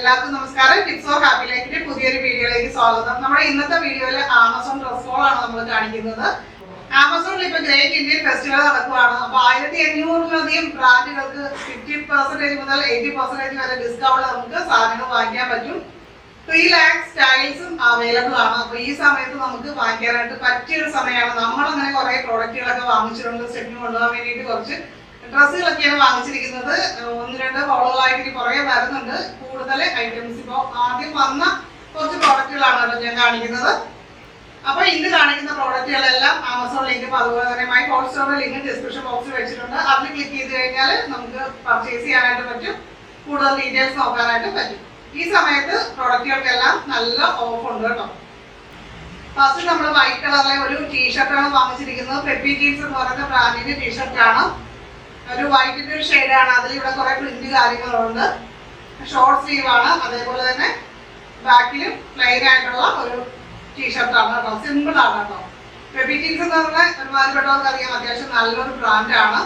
എല്ലാവർക്കും നമസ്കാരം. Tips of happy ലൈഫിന്റെ പുതിയൊരു വീഡിയോയിലേക്ക് സ്വാഗതം. നമ്മുടെ ഇന്നത്തെ വീഡിയോയിൽ ആമസോൺ ഡ്രസ് കോൾ ആണ് നമ്മൾ കാണിക്കുന്നത്. ആമസോണിൽ ഇപ്പൊ ഗ്രേറ്റ് ഇന്ത്യൻ ഫെസ്റ്റിവൽ നടക്കുകയാണ്. അപ്പൊ 1500-ലധികം ബ്രാൻഡുകൾക്ക് 50% മുതൽ 80% വരെ ഡിസ്കൗണ്ട് നമുക്ക് സാധനങ്ങൾ വാങ്ങിക്കാൻ പറ്റും. 3 lakh സ്റ്റൈൽസും അവൈലബിൾ ആണ്. അപ്പൊ ഈ സമയത്ത് നമുക്ക് വാങ്ങിക്കാനായിട്ട് പറ്റിയൊരു സമയമാണ്. നമ്മളങ്ങനെ കുറെ പ്രോഡക്റ്റുകളൊക്കെ വാങ്ങിച്ചിട്ടുണ്ട്. സ്റ്റെപ്പിന് കൊണ്ടുപോകാൻ വേണ്ടിയിട്ട് കുറച്ച് ഡ്രസ്സുകളൊക്കെയാണ് വാങ്ങിച്ചിരിക്കുന്നത്. 1-2 ഹോളുകളായിട്ട് പുറകെ വരുന്നുണ്ട് കൂടുതൽ ഐറ്റംസ്. ഇപ്പോൾ ആദ്യം വന്ന കുറച്ച് പ്രോഡക്റ്റുകളാണ് കേട്ടോ ഞാൻ കാണിക്കുന്നത്. അപ്പൊ ഇന്ന് കാണിക്കുന്ന പ്രോഡക്റ്റുകളെല്ലാം ആമസോൺ ലിങ്കും അതുപോലെ തന്നെ മൈ ഹോട്ട് സ്റ്റോറിന്റെ ലിങ്ക് ഡിസ്ക്രിപ്ഷൻ ബോക്സിൽ വെച്ചിട്ടുണ്ട്. അതിൽ ക്ലിക്ക് ചെയ്ത് കഴിഞ്ഞാൽ നമുക്ക് പർച്ചേസ് ചെയ്യാനായിട്ട് പറ്റും, കൂടുതൽ ഡീറ്റെയിൽസ് നോക്കാനായിട്ട് പറ്റും. ഈ സമയത്ത് പ്രോഡക്റ്റുകൾക്കെല്ലാം നല്ല ഓഫ് ഉണ്ട് കേട്ടോ. ഫസ്റ്റ് നമ്മൾ വൈറ്റ് കളറിലെ ഒരു ടീഷർട്ടാണ് വാങ്ങിച്ചിരിക്കുന്നത്. പെപ്പി ജീൻസ് എന്ന് പറയുന്ന ബ്രാൻഡിന്റെ ടീഷർട്ടാണ്. ഒരു വൈറ്റിന്റെ ഒരു ഷെയ്ഡാണ്. അതിൽ ഇവിടെ കുറെ പ്രിന്റ് കാര്യങ്ങളുണ്ട്. ഷോർട്ട് സ്ലീവ് ആണ്. അതേപോലെ തന്നെ ബാക്കിലും പ്ലെയിൻ ആയിട്ടുള്ള ഒരു ടീഷർട്ടാണ് കേട്ടോ. സിമ്പിൾ ആണ് കേട്ടോ. പെപ്പി ജീൻസ് എന്ന് പറഞ്ഞാൽ ഒരുമാതിരിപ്പെട്ടവർക്ക് അറിയാം, അത്യാവശ്യം നല്ലൊരു ബ്രാൻഡാണ്.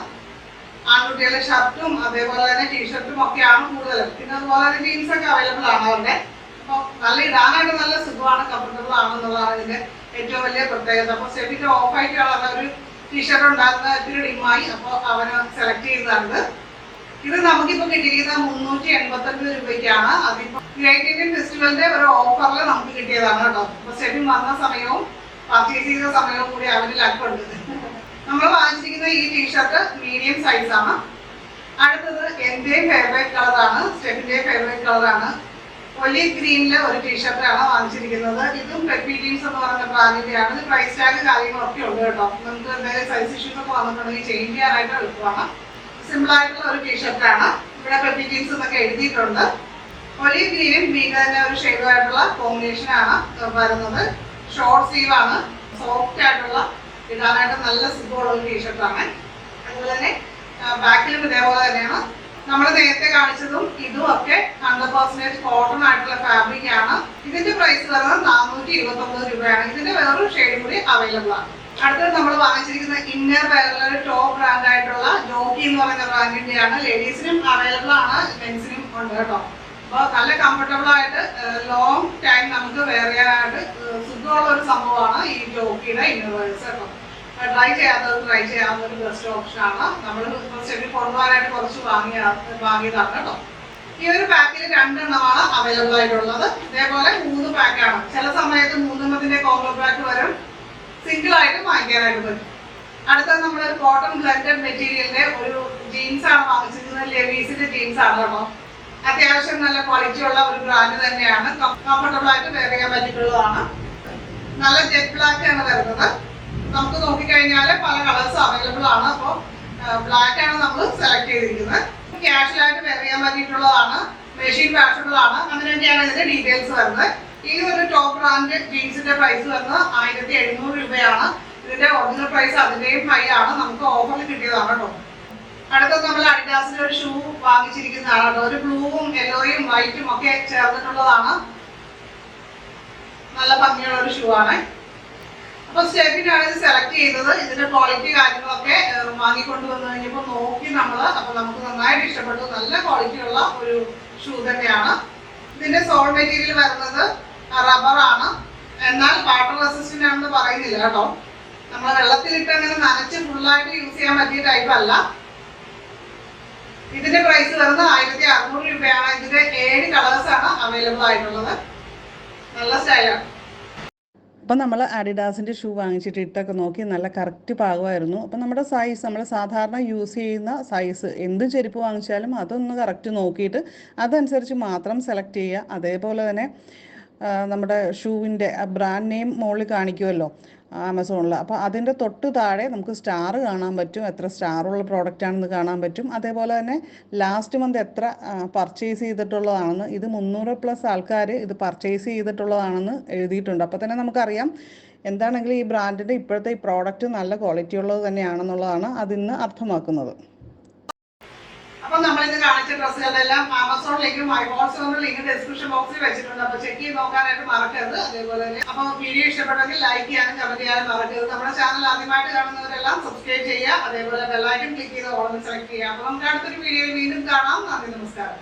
ആൺകുട്ടികളുടെ ഷർട്ടും അതേപോലെ തന്നെ ടീഷർട്ടും ഒക്കെയാണ് കൂടുതലും. പിന്നെ അതുപോലെ തന്നെ ജീൻസ് ഒക്കെ അവൈലബിൾ ആണ് അവരുടെ. അപ്പോൾ നല്ല ഇടാനായിട്ട് നല്ല സുഖമാണ്, കംഫർട്ടബിൾ ആണെന്നുള്ളതാണ് ഇതിന്റെ ഏറ്റവും വലിയ പ്രത്യേകത. അപ്പോൾ സ്റ്റെപ്പിന്റെ ഓഫ് ആയിട്ട് കളറുള്ള ഒരു ടീഷർട്ട് ഉണ്ടാകുന്ന ഇത്തിരി ഡിമായി. അപ്പോൾ അവന് സെലക്ട് ചെയ്തതാണ്. ഇത് നമുക്കിപ്പോൾ കിട്ടിയിരിക്കുന്നത് 385 രൂപയ്ക്കാണ്. അതിപ്പോ ഗ്രേറ്റ് ഇന്ത്യൻ ഫെസ്റ്റിവലിന്റെ ഒരു ഓഫറിൽ നമുക്ക് കിട്ടിയതാണ് കേട്ടോ. അപ്പൊ സ്റ്റെപ്പിൻ വന്ന സമയവും പർച്ചേസ് ചെയ്ത സമയവും കൂടി അവന് ലക്കുണ്ട്. നമ്മൾ വാങ്ങിച്ചിരിക്കുന്ന ഈ ടീഷർട്ട് മീഡിയം സൈസ് ആണ്. അടുത്തത് എന്റെയും ഫേവറേറ്റ് കളറാണ്, സ്റ്റെപ്പിന്റെയും ഫേവറേറ്റ് കളറാണ്. ഒലീവ് ഗ്രീനിലെ ഒരു ടീഷർട്ടാണ് വാങ്ങിച്ചിരിക്കുന്നത്. ഇതും പെപ്പി ജീൻസ് എന്ന് പറയുന്ന ബ്രാൻഡിന്റെയാണ്. ഇത് പ്രൈസ് ടാഗ് കാര്യങ്ങളൊക്കെ ഉണ്ട് കേട്ടോ. നമുക്ക് എന്തെങ്കിലും സൈസ് ഇഷ്യൂസ് ഒക്കെ വന്നിട്ടുണ്ടെങ്കിൽ ചേഞ്ച് ചെയ്യാനായിട്ട് എളുപ്പമാണ്. സിമ്പിൾ ആയിട്ടുള്ള ഒരു ടീഷർട്ടാണ്. ഇവിടെ പെപ്പി ജീൻസ് എന്നൊക്കെ എഴുതിയിട്ടുണ്ട്. ഒലീവ് ഗ്രീനും ഗ്രീൻ തന്നെ ഒരു ഷെയ്ഡുമായിട്ടുള്ള കോമ്പിനേഷൻ ആണ് വരുന്നത്. ഷോർട്ട് സ്ലീവ് ആണ്. സോഫ്റ്റ് ആയിട്ടുള്ള ഇടാനായിട്ട് നല്ല സുഖമുള്ള ഒരു ടീഷർട്ടാണ്. അതുപോലെ തന്നെ ബാക്കിലും ഇതേപോലെ തന്നെയാണ്. നമ്മൾ നേരത്തെ കാണിച്ചതും ഇതും ഒക്കെ 100% കോട്ടൺ ആയിട്ടുള്ള ഫാബ്രിക് ആണ്. ഇതിന്റെ പ്രൈസ് വരുന്നത് 429 രൂപയാണ്. ഇതിന്റെ വേറൊരു ഷെയ്ഡ് കൂടി അവൈലബിൾ ആണ്. അടുത്തത് നമ്മൾ വാങ്ങിച്ചിരിക്കുന്ന ഇന്നർ വെയറിലെ ഒരു ടോപ്പ് ബ്രാൻഡ് ആയിട്ടുള്ള ജോക്കി എന്ന് പറയുന്ന ബ്രാൻഡിന്റെയാണ്. ലേഡീസിനും അവൈലബിൾ ആണ്, മെൻസിനും ഉണ്ട് കേട്ടോ. അപ്പോൾ നല്ല കംഫർട്ടബിൾ ആയിട്ട് ലോങ് ടൈം നമുക്ക് വെയർ ചെയ്യാനായിട്ട് സുഖമുള്ള ഒരു സംഭവമാണ് ഈ ജോക്കിയുടെ ഇന്നർ വെയർസ് കേട്ടോ. ട്രൈ ചെയ്യാത്തത് ട്രൈ ചെയ്യാവുന്ന ഒരു ബെസ്റ്റ് ഓപ്ഷൻ ആണ്. നമ്മൾ സ്റ്റെപ്പിൽ കൊണ്ടുപോകാനായിട്ട് കുറച്ച് വാങ്ങിയതാണ് കേട്ടോ. ഈ ഒരു പാക്കിൽ 2 എണ്ണമാണ് അവൈലബിൾ ആയിട്ടുള്ളത്. ഇതേപോലെ 3 പാക്കാണ്. ചില സമയത്ത് 3 കോംബോ പാക്ക് വരും. സിംഗിൾ ആയിട്ട് വാങ്ങിക്കാനായിട്ട് പറ്റും. അടുത്തത് നമ്മളൊരു കോട്ടൺ ബ്ലെൻഡഡ് മെറ്റീരിയലിന്റെ ഒരു ജീൻസ് ആണ് വാങ്ങിച്ചിരിക്കുന്നത്. ലെവീസിന്റെ ജീൻസ് ആണ് കേട്ടോ. അത്യാവശ്യം നല്ല ക്വാളിറ്റി ഉള്ള ഒരു ബ്രാൻഡ് തന്നെയാണ്. കംഫർട്ടബിൾ ആയിട്ട് വെയർ ചെയ്യാൻ പറ്റിയിട്ടുള്ളതാണ്. നല്ല ജെറ്റ് ബ്ലാക്ക് ആണ് വരുന്നത്. നമുക്ക് നോക്കിക്കഴിഞ്ഞാൽ പല കളേഴ്സ് അവൈലബിൾ ആണ്. അപ്പോൾ ബ്ലാക്ക് ആണ് നമ്മൾ സെലക്ട് ചെയ്തിരിക്കുന്നത്. ക്യാഷ്വൽ ആയിട്ട് വെയർ ചെയ്യാൻ പറ്റിയിട്ടുള്ളതാണ്. മെഷീൻ വാഷബിൾ ആണ്. അങ്ങനെയൊക്കെയാണ് ഇതിന്റെ ഡീറ്റെയിൽസ് വരുന്നത്. ഈ ഒരു ടോപ്പ് ബ്രാൻഡ് ജീൻസിന്റെ പ്രൈസ് വരുന്നത് 1700 രൂപയാണ്. ഇതിന്റെ ഒറിജിനൽ പ്രൈസ് അതിന്റെയും ഹൈ ആണ്. നമുക്ക് ഓഫറിൽ കിട്ടിയതാണ് കേട്ടോ. അടുത്തത് നമ്മൾ അഡിഡാസിന്റെ ഒരു ഷൂ വാങ്ങിച്ചിരിക്കുന്നതാണ് കേട്ടോ. ഒരു ബ്ലൂവും യെല്ലോയും വൈറ്റും ഒക്കെ ചേർന്നിട്ടുള്ളതാണ്. നല്ല ഭംഗിയുള്ള ഒരു ഷൂ ആണ്. അപ്പൊ സ്റ്റെപ്പിനാണ് ഇത് സെലക്ട് ചെയ്തത്. ഇതിന്റെ ക്വാളിറ്റി കാര്യങ്ങളൊക്കെ വാങ്ങിക്കൊണ്ട് വന്നു കഴിഞ്ഞപ്പോൾ നോക്കി നമ്മള്. അപ്പൊ നമുക്ക് നന്നായിട്ട് ഇഷ്ടപ്പെട്ടു. നല്ല ക്വാളിറ്റി ഉള്ള ഒരു ഷൂ തന്നെയാണ്. ഇതിന്റെ സോൾ മെറ്റീരിയൽ വരുന്നത് റബ്ബർ ആണ്. എന്നാൽ വാട്ടർ റെസിസ്റ്റന്റ് ആണെന്ന് പറയുന്നില്ല കേട്ടോ. നമ്മൾ വെള്ളത്തിലിട്ട് അങ്ങനെ നനച്ച് ഫുള്ളായിട്ട് യൂസ് ചെയ്യാൻ പറ്റിയ ടൈപ്പ് അല്ല. ഇതിന്റെ പ്രൈസ് വരുന്നത് 1600 രൂപയാണ്. ഇതിന്റെ 7 കളേഴ്സ് ആണ് അവൈലബിൾ ആയിട്ടുള്ളത്. നല്ല സ്റ്റൈലാണ്. അപ്പം നമ്മൾ അഡിഡാസിൻ്റെ ഷൂ വാങ്ങിച്ചിട്ട് ഇട്ടൊക്കെ നോക്കി നല്ല കറക്റ്റ് പാകമായിരുന്നു. അപ്പം നമ്മുടെ സൈസ്, നമ്മൾ സാധാരണ യൂസ് ചെയ്യുന്ന സൈസ്, എന്ത് ചെരുപ്പ് വാങ്ങിച്ചാലും അതൊന്ന് കറക്റ്റ് നോക്കിയിട്ട് അതനുസരിച്ച് മാത്രം സെലക്ട് ചെയ്യുക. അതേപോലെ തന്നെ നമ്മുടെ ഷൂവിൻ്റെ ബ്രാൻഡ് നെയിം മുകളിൽ കാണിക്കുമല്ലോ ആമസോണിൽ. അപ്പോൾ അതിൻ്റെ തൊട്ട് താഴെ നമുക്ക് സ്റ്റാർ കാണാൻ പറ്റും, എത്ര സ്റ്റാറുള്ള പ്രോഡക്റ്റാണെന്ന് കാണാൻ പറ്റും. അതേപോലെ തന്നെ ലാസ്റ്റ് മന്ത് എത്ര പർച്ചേസ് ചെയ്തിട്ടുള്ളതാണെന്ന്, ഇത് 300+ ആൾക്കാർ ഇത് പർച്ചേസ് ചെയ്തിട്ടുള്ളതാണെന്ന് എഴുതിയിട്ടുണ്ട്. അപ്പോൾ തന്നെ നമുക്കറിയാം എന്താണെങ്കിലും ഈ ബ്രാൻഡിൻ്റെ ഇപ്പോഴത്തെ ഈ പ്രോഡക്റ്റ് നല്ല ക്വാളിറ്റി ഉള്ളത് തന്നെയാണെന്നുള്ളതാണ് അതിന്ന് അർത്ഥമാക്കുന്നത്. അപ്പൊ നമ്മളിന്ന് കാണിച്ച ഡ്രസ്സുകളെല്ലാം ആമസോണിലേക്കും മൈ ഹോട്ട് സ്റ്റോറിന്റെ ലിങ്ക് ഡിസ്ക്രിപ്ഷൻ ബോക്സിൽ വെച്ചിട്ടുണ്ട്. അപ്പൊ ചെക്ക് ചെയ്ത് നോക്കാനായിട്ട് മറക്കരുത്. അതേപോലെ തന്നെ അപ്പൊ വീഡിയോ ഇഷ്ടപ്പെട്ടെങ്കിൽ ലൈക്ക് ചെയ്യാനും കമന്റ് ചെയ്യാനും മറക്കരുത്. നമ്മുടെ ചാനൽ ആദ്യമായിട്ട് കാണുന്നവരെല്ലാം സബ്സ്ക്രൈബ് ചെയ്യുക. അതേപോലെ ബെൽ ഐക്കൺ ക്ലിക്ക് ചെയ്ത് ഓൾ സെലക്ട് ചെയ്യുക. അപ്പൊ നമുക്ക് അടുത്തൊരു വീഡിയോയിൽ വീണ്ടും കാണാം. നന്ദി, നമസ്കാരം.